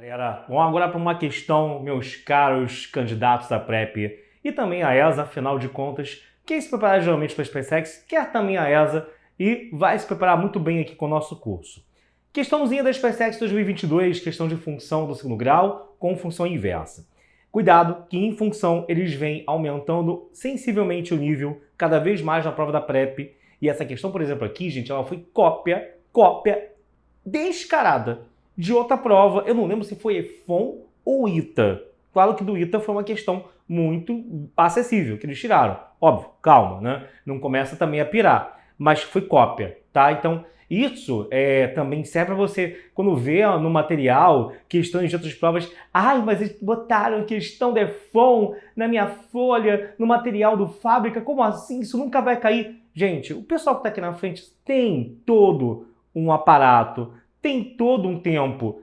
Galera, vamos agora para uma questão, meus caros candidatos à PrEP e também à ESA, afinal de contas, quem se prepara geralmente para a SpaceX quer também a ESA e vai se preparar muito bem aqui com o nosso curso. Questãozinha da SpaceX 2022, questão de função do segundo grau com função inversa. Cuidado que em função eles vêm aumentando sensivelmente o nível cada vez mais na prova da PrEP e essa questão, por exemplo, aqui, gente, ela foi cópia descarada de outra prova, eu não lembro se foi EFON ou ITA. Claro que do ITA foi uma questão muito acessível, que eles tiraram. Óbvio, calma, né? Não começa também a pirar, mas foi cópia, tá? Então, isso também serve para você, quando vê no material questões de outras provas, mas eles botaram questão de EFON na minha folha, no material do Fábrica, como assim? Isso nunca vai cair. Gente, o pessoal que está aqui na frente tem todo um aparato, tem todo um tempo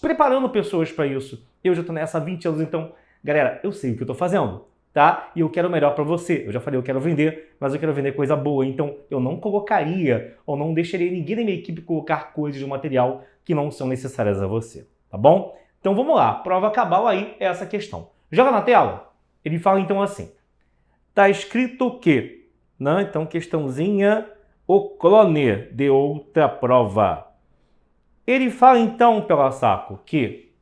preparando pessoas para isso. Eu já estou nessa há 20 anos, então, galera, eu sei o que eu estou fazendo, tá? E eu quero o melhor para você. Eu já falei, eu quero vender, mas eu quero vender coisa boa. Então, eu não colocaria ou não deixaria ninguém da minha equipe colocar coisas de material que não são necessárias a você, tá bom? Então, vamos lá. Prova cabal aí é essa questão. Joga na tela. Ele fala, então, assim. Tá escrito que, né? Então, questãozinha, o clone de outra prova. Ele fala então, pela saco, que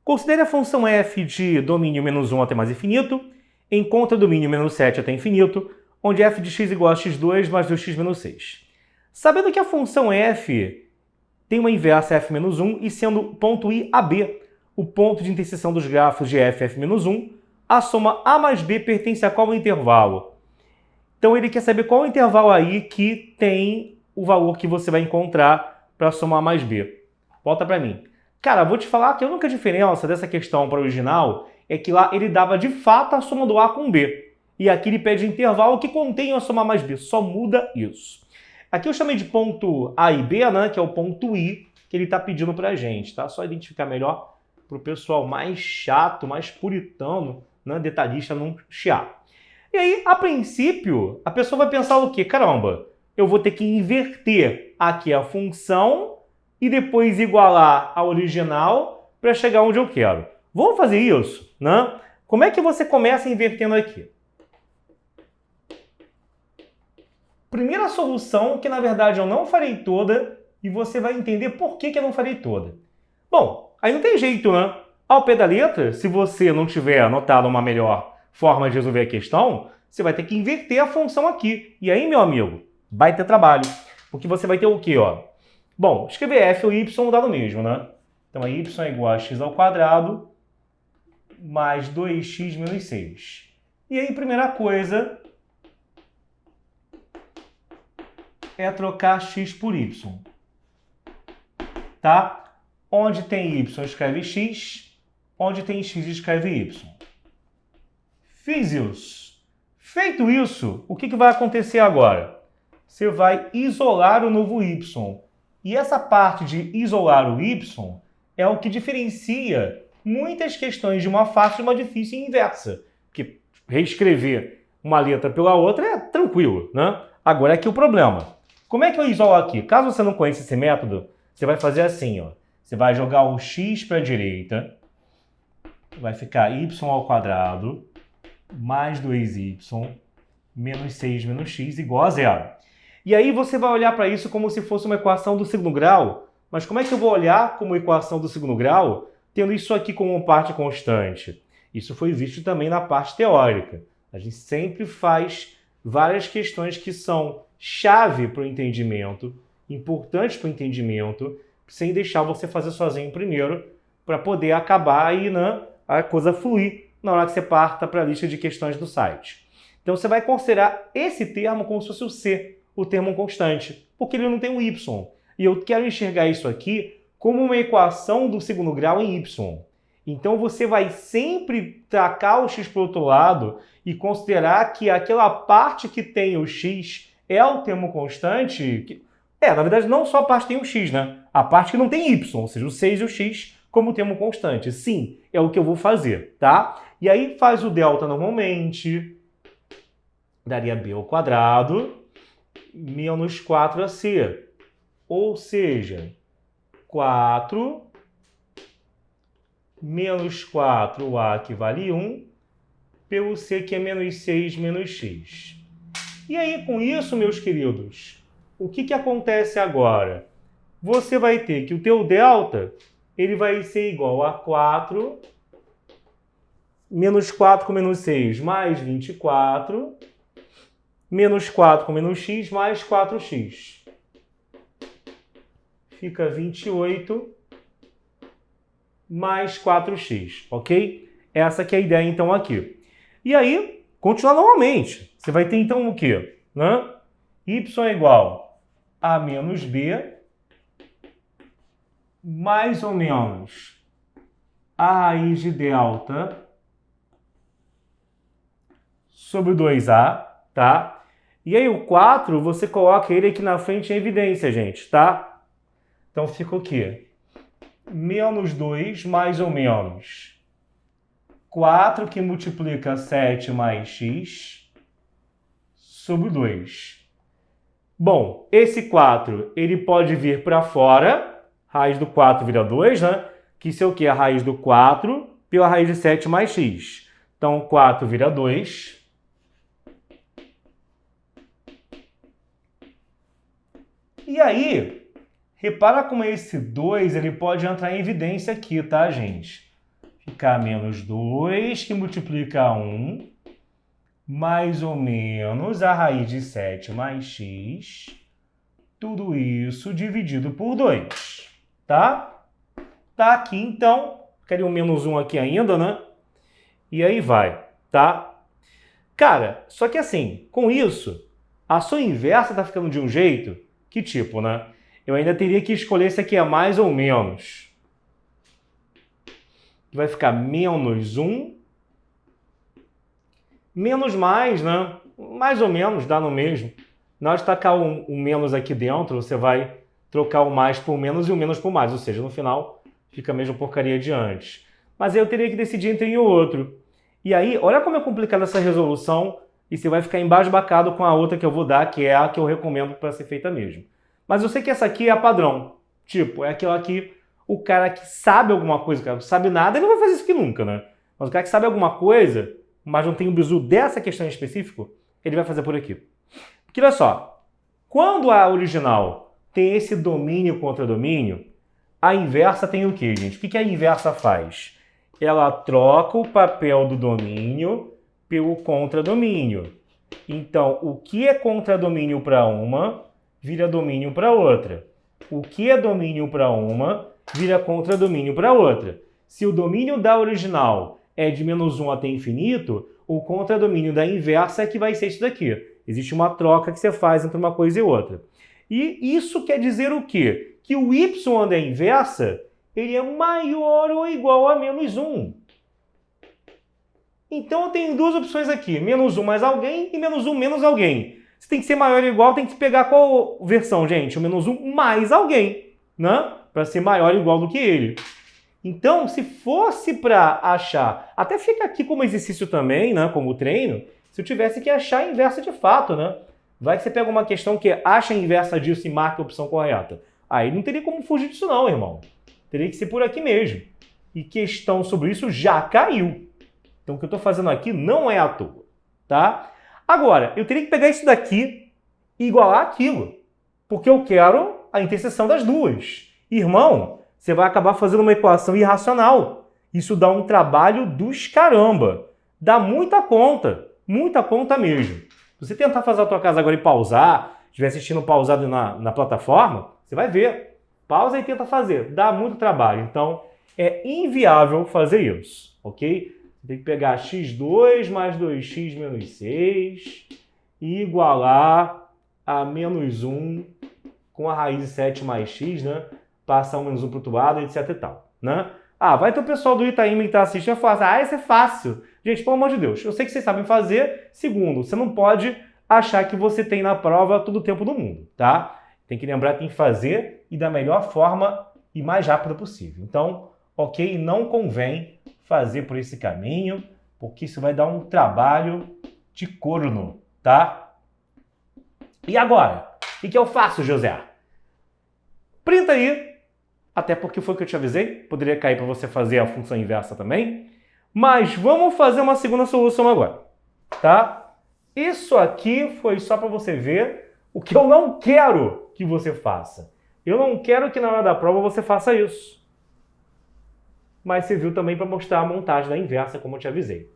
considere a função f de domínio menos 1 até mais infinito, encontra domínio menos 7 até infinito, onde f de x igual a x2 mais 2x menos 6. Sabendo que a função f tem uma inversa f menos 1 e sendo ponto I a B, o ponto de interseção dos grafos de f menos 1, a soma a mais b pertence a qual intervalo? Então ele quer saber qual intervalo aí que tem o valor que você vai encontrar para somar mais b. Volta para mim. Cara, vou te falar que a única diferença dessa questão para a original é que lá ele dava de fato a soma do a com b. E aqui ele pede intervalo que contém a soma mais b. Só muda isso. Aqui eu chamei de ponto A e B, né, que é o ponto I que ele está pedindo para a gente. Tá? Só identificar melhor para o pessoal mais chato, mais puritano, né, detalhista, não chiar. E aí, a princípio, a pessoa vai pensar o quê? Caramba, eu vou ter que inverter aqui a função e depois igualar a original para chegar onde eu quero. Vamos fazer isso, né? Como é que você começa invertendo aqui? Primeira solução, que na verdade eu não farei toda, e você vai entender por que eu não farei toda. Bom, aí não tem jeito, né? Ao pé da letra, se você não tiver anotado uma melhor forma de resolver a questão, você vai ter que inverter a função aqui. E aí, meu amigo, vai ter trabalho. Porque você vai ter o quê, ó? Bom, escrever f ou y dá no mesmo, né? Então, a y é igual a x ao quadrado mais 2x menos 6. E aí, primeira coisa é trocar x por y. Tá? Onde tem y, escreve x. Onde tem x, escreve y. Fiz isso. Feito isso, o que vai acontecer agora? Você vai isolar o novo y. E essa parte de isolar o y é o que diferencia muitas questões de uma fácil e uma difícil inversa. Porque reescrever uma letra pela outra é tranquilo, né? Agora aqui o problema. Como é que eu isolo aqui? Caso você não conheça esse método, você vai fazer assim, ó. Você vai jogar o x para a direita, vai ficar y ao quadrado mais 2y menos 6 menos x igual a 0. E aí você vai olhar para isso como se fosse uma equação do segundo grau. Mas como é que eu vou olhar como equação do segundo grau tendo isso aqui como parte constante? Isso foi visto também na parte teórica. A gente sempre faz várias questões que são chave para o entendimento, importantes para o entendimento, sem deixar você fazer sozinho primeiro, para poder acabar aí, né, a coisa fluir na hora que você parta para a lista de questões do site. Então você vai considerar esse termo como se fosse o C, o termo constante, porque ele não tem o y. E eu quero enxergar isso aqui como uma equação do segundo grau em y. Então você vai sempre tacar o x para o outro lado e considerar que aquela parte que tem o x é o termo constante. Na verdade, não só a parte que tem o x, né? A parte que não tem y, ou seja, o 6 e o x como termo constante. Sim, é o que eu vou fazer, tá? E aí faz o delta normalmente, daria b ao quadrado, menos 4ac. Ou seja, 4 menos 4A que vale 1, pelo C que é menos 6 menos x. E aí, com isso, meus queridos, o que acontece agora? Você vai ter que o teu delta ele vai ser igual a 4 menos 4 com menos 6 mais 24, menos 4 com menos x mais 4x. Fica 28 mais 4x, ok? Essa que é a ideia, então, aqui. E aí, continuar normalmente. Você vai ter, então, o quê? Né? Y é igual a menos b, mais ou menos a raiz de delta sobre 2a, tá? E aí, o 4, você coloca ele aqui na frente em evidência, gente, tá? Então, fica o quê? Menos 2 mais ou menos 4 que multiplica 7 mais x sobre 2. Bom, esse 4 ele pode vir para fora, raiz do 4 vira 2, né? Que isso é o quê? A raiz do 4 pela raiz de 7 mais x. Então, 4 vira 2. E aí, repara como esse 2 ele pode entrar em evidência aqui, tá, gente? Ficar menos 2 que multiplica 1, mais ou menos a raiz de 7 mais x, tudo isso dividido por 2, tá? Tá aqui, então, queria um menos 1 aqui ainda, né? E aí vai, tá? Cara, só que assim, com isso, a sua inversa tá ficando de um jeito, que tipo, né? Eu ainda teria que escolher se aqui é mais ou menos. Vai ficar menos 1, menos mais, né? Mais ou menos, dá no mesmo. Na hora de tacar o menos aqui dentro, você vai trocar o mais por menos e o menos por mais. Ou seja, no final, fica a mesma porcaria de antes. Mas aí eu teria que decidir entre um e o outro. E aí, olha como é complicada essa resolução e você vai ficar embasbacado com a outra que eu vou dar, que é a que eu recomendo para ser feita mesmo. Mas eu sei que essa aqui é a padrão. Tipo, é aquela que o cara que sabe alguma coisa, o cara que sabe nada, ele não vai fazer isso aqui nunca, né? Mas o cara que sabe alguma coisa, mas não tem o bizu dessa questão em específico, ele vai fazer por aqui. Porque olha só, quando a original tem esse domínio contra domínio, a inversa tem o quê, gente? O que a inversa faz? Ela troca o papel do domínio pelo contradomínio. Então, o que é contradomínio para uma, vira domínio para outra. O que é domínio para uma, vira contradomínio para outra. Se o domínio da original é de menos 1 até infinito, o contradomínio da inversa é que vai ser isso daqui. Existe uma troca que você faz entre uma coisa e outra. E isso quer dizer o quê? Que o y da inversa ele é maior ou igual a menos 1. Então eu tenho duas opções aqui, menos 1 mais alguém e menos 1 menos alguém. Se tem que ser maior ou igual, tem que pegar qual versão, gente? O menos 1 mais alguém, né? Para ser maior ou igual do que ele. Então, se fosse para achar, até fica aqui como exercício também, né? Como treino, se eu tivesse que achar a inversa de fato, né? Vai que você pega uma questão que acha a inversa disso e marca a opção correta. Aí não teria como fugir disso não, irmão. Teria que ser por aqui mesmo. E questão sobre isso já caiu. Então, o que eu estou fazendo aqui não é à toa, tá? Agora, eu teria que pegar isso daqui e igualar aquilo, porque eu quero a interseção das duas. Irmão, você vai acabar fazendo uma equação irracional. Isso dá um trabalho dos caramba. Dá muita conta mesmo. Se você tentar fazer a tua casa agora e pausar, estiver assistindo pausado na plataforma, você vai ver. Pausa e tenta fazer. Dá muito trabalho. Então, é inviável fazer isso, ok? Você tem que pegar x2 mais 2x menos 6 e igualar a menos 1 com a raiz de 7 mais x, né? Passar um menos 1 para o outro lado, etc e tal, né? Ah, vai ter o pessoal do Itaim que está assistindo e fala assim, isso é fácil. Gente, pelo amor de Deus, eu sei que vocês sabem fazer. Segundo, você não pode achar que você tem na prova todo o tempo do mundo, tá? Tem que lembrar que tem que fazer e da melhor forma e mais rápida possível. Então, ok, não convém fazer por esse caminho, porque isso vai dar um trabalho de corno, tá? E agora? O que eu faço, José? Printa aí, até porque foi o que eu te avisei, poderia cair para você fazer a função inversa também. Mas vamos fazer uma segunda solução agora, tá? Isso aqui foi só para você ver o que eu não quero que você faça. Eu não quero que na hora da prova você faça isso. Mas serviu também para mostrar a montagem da inversa, como eu te avisei.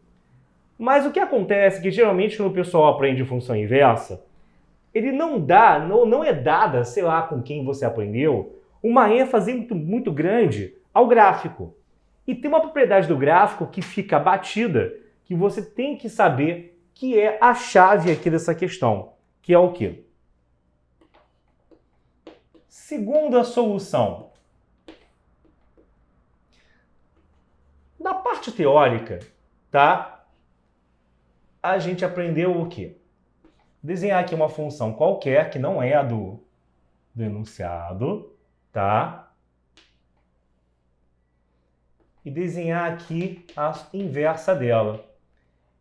Mas o que acontece é que geralmente quando o pessoal aprende função inversa, ele não é dada, sei lá com quem você aprendeu, uma ênfase muito grande ao gráfico. E tem uma propriedade do gráfico que fica batida, que você tem que saber que é a chave aqui dessa questão, que é o quê? Segunda solução. Na parte teórica, tá? A gente aprendeu o quê? Desenhar aqui uma função qualquer, que não é a do enunciado, tá? E desenhar aqui a inversa dela.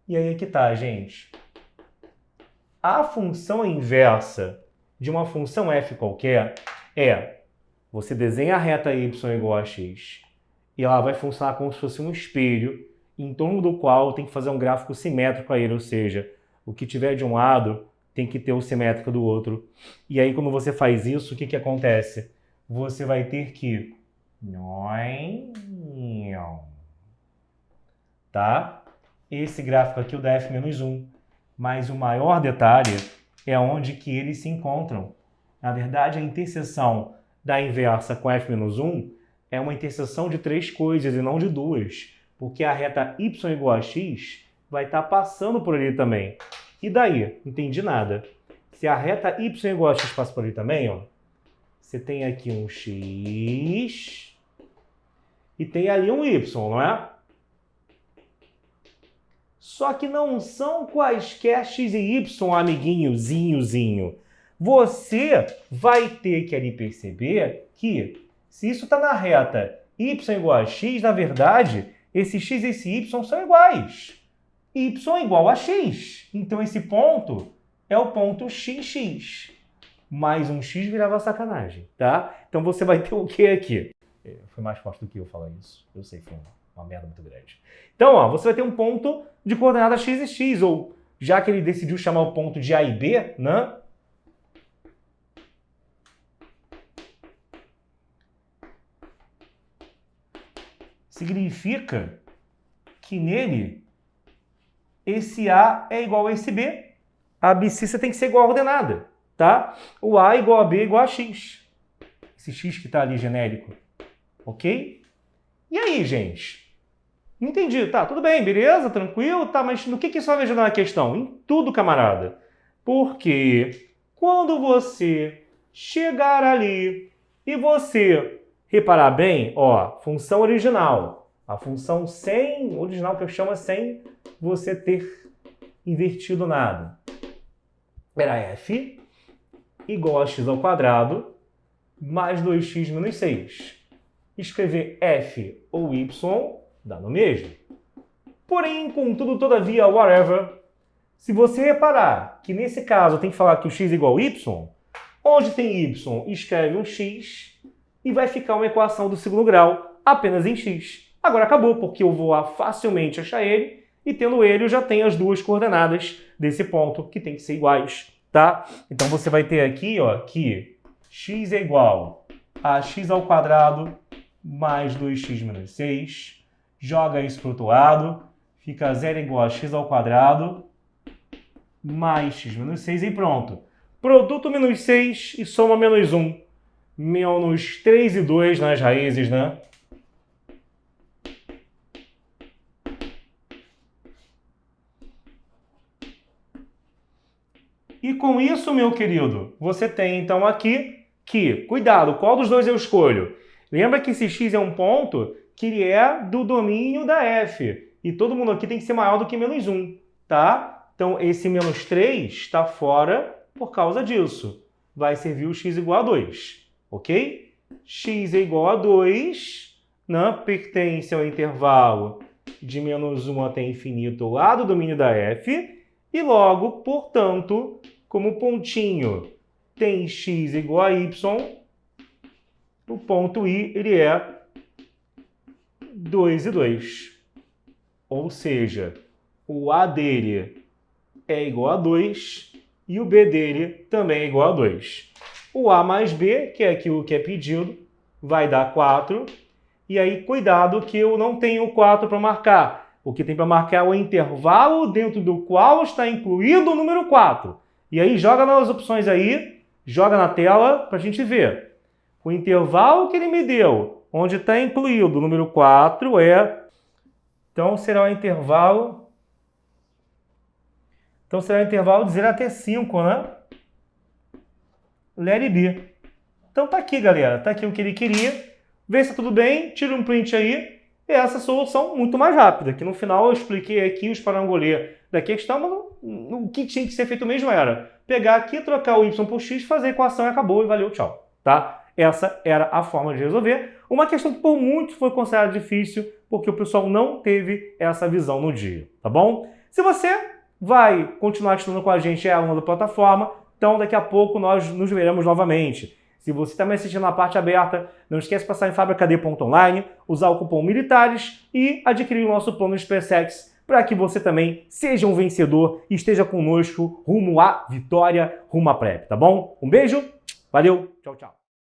E aí que tá, gente. A função inversa de uma função f qualquer é você desenha a reta y igual a x e ela vai funcionar como se fosse um espelho em torno do qual tem que fazer um gráfico simétrico a ele, ou seja, o que tiver de um lado tem que ter o simétrico do outro. E aí, quando você faz isso, o que acontece? Você vai ter que... Tá? Esse gráfico aqui, o da f-1. Mas o maior detalhe é onde que eles se encontram. Na verdade, a interseção da inversa com f-1 é uma interseção de 3 coisas e não de 2. Porque a reta y igual a x vai estar passando por ali também. E daí? Não entendi nada. Se a reta y igual a x passa por ali também, ó, você tem aqui um x e tem ali um y, não é? Só que não são quaisquer x e y, amiguinhozinho. Você vai ter que ali perceber que, se isso está na reta y igual a x, na verdade, esse x e esse y são iguais. Y igual a x. Então, esse ponto é o ponto xx. Mais um x virava sacanagem, tá? Então, você vai ter o que aqui? Foi mais forte do que eu falar isso. Eu sei, foi uma merda muito grande. Então, ó, você vai ter um ponto de coordenada x e x, ou já que ele decidiu chamar o ponto de A e B, né? Significa que nele, esse A é igual a esse B. A abscissa tem que ser igual à ordenada, tá? O A igual a B igual a x. Esse x que está ali genérico. Ok? E aí, gente? Não entendi. Tá, tudo bem, beleza, tranquilo, tá, mas no que isso vai me ajudar na questão? Em tudo, camarada. Porque quando você chegar ali e você reparar bem, ó, função original. A função sem, original que eu chamo sem você ter invertido nada. Era f igual a x ao quadrado mais 2x menos 6. Escrever f ou y dá no mesmo. Porém, contudo, todavia, whatever, se você reparar que nesse caso tem que falar que o x é igual a y, onde tem y, escreve um x e vai ficar uma equação do segundo grau apenas em x. Agora acabou, porque eu vou facilmente achar ele e tendo ele eu já tenho as duas coordenadas desse ponto que tem que ser iguais, tá? Então você vai ter aqui, ó, que x é igual a x ao quadrado mais 2x menos 6. Joga isso para o outro lado, fica 0 igual a x ao quadrado mais x menos 6 e pronto. Produto menos 6 e soma menos 1. Menos 3 e 2 nas raízes, né? E com isso, meu querido, você tem então aqui que, cuidado, qual dos dois eu escolho? Lembra que esse x é um ponto que ele é do domínio da f. E todo mundo aqui tem que ser maior do que menos 1, tá? Então, esse menos 3 está fora por causa disso. Vai servir o x igual a 2, ok? X é igual a 2, né? Pertence ao intervalo de menos 1 até infinito lá do domínio da f. E logo, portanto, como o pontinho tem x igual a y, o ponto I ele é 2 e 2. Ou seja, o A dele é igual a 2 e o B dele também é igual a 2. O A mais B, que é aquilo que é pedido, vai dar 4. E aí, cuidado que eu não tenho 4 para marcar. O que tem para marcar é o intervalo dentro do qual está incluído o número 4. E aí, joga nas opções aí, joga na tela para a gente ver. O intervalo que ele me deu, onde está incluído o número 4 é... Então, será o intervalo... Então, será o intervalo de 0 até 5, né? Let it be. Então, tá aqui, galera. Tá aqui o que ele queria. Vê se tudo bem, tira um print aí. E essa solução muito mais rápida, que no final eu expliquei aqui os parangolê da questão, mas o que tinha que ser feito mesmo era pegar aqui, trocar o y por x, fazer a equação e acabou, e valeu, tchau. Tá? Essa era a forma de resolver. Uma questão que por muito foi considerada difícil, porque o pessoal não teve essa visão no dia, tá bom? Se você vai continuar estudando com a gente, é aluno da plataforma, então daqui a pouco nós nos veremos novamente. Se você está me assistindo na parte aberta, não esquece de passar em fabricad.online, usar o cupom MILITARES e adquirir o nosso plano de SpaceX para que você também seja um vencedor e esteja conosco rumo à vitória, rumo à PrEP, tá bom? Um beijo, valeu, tchau, tchau.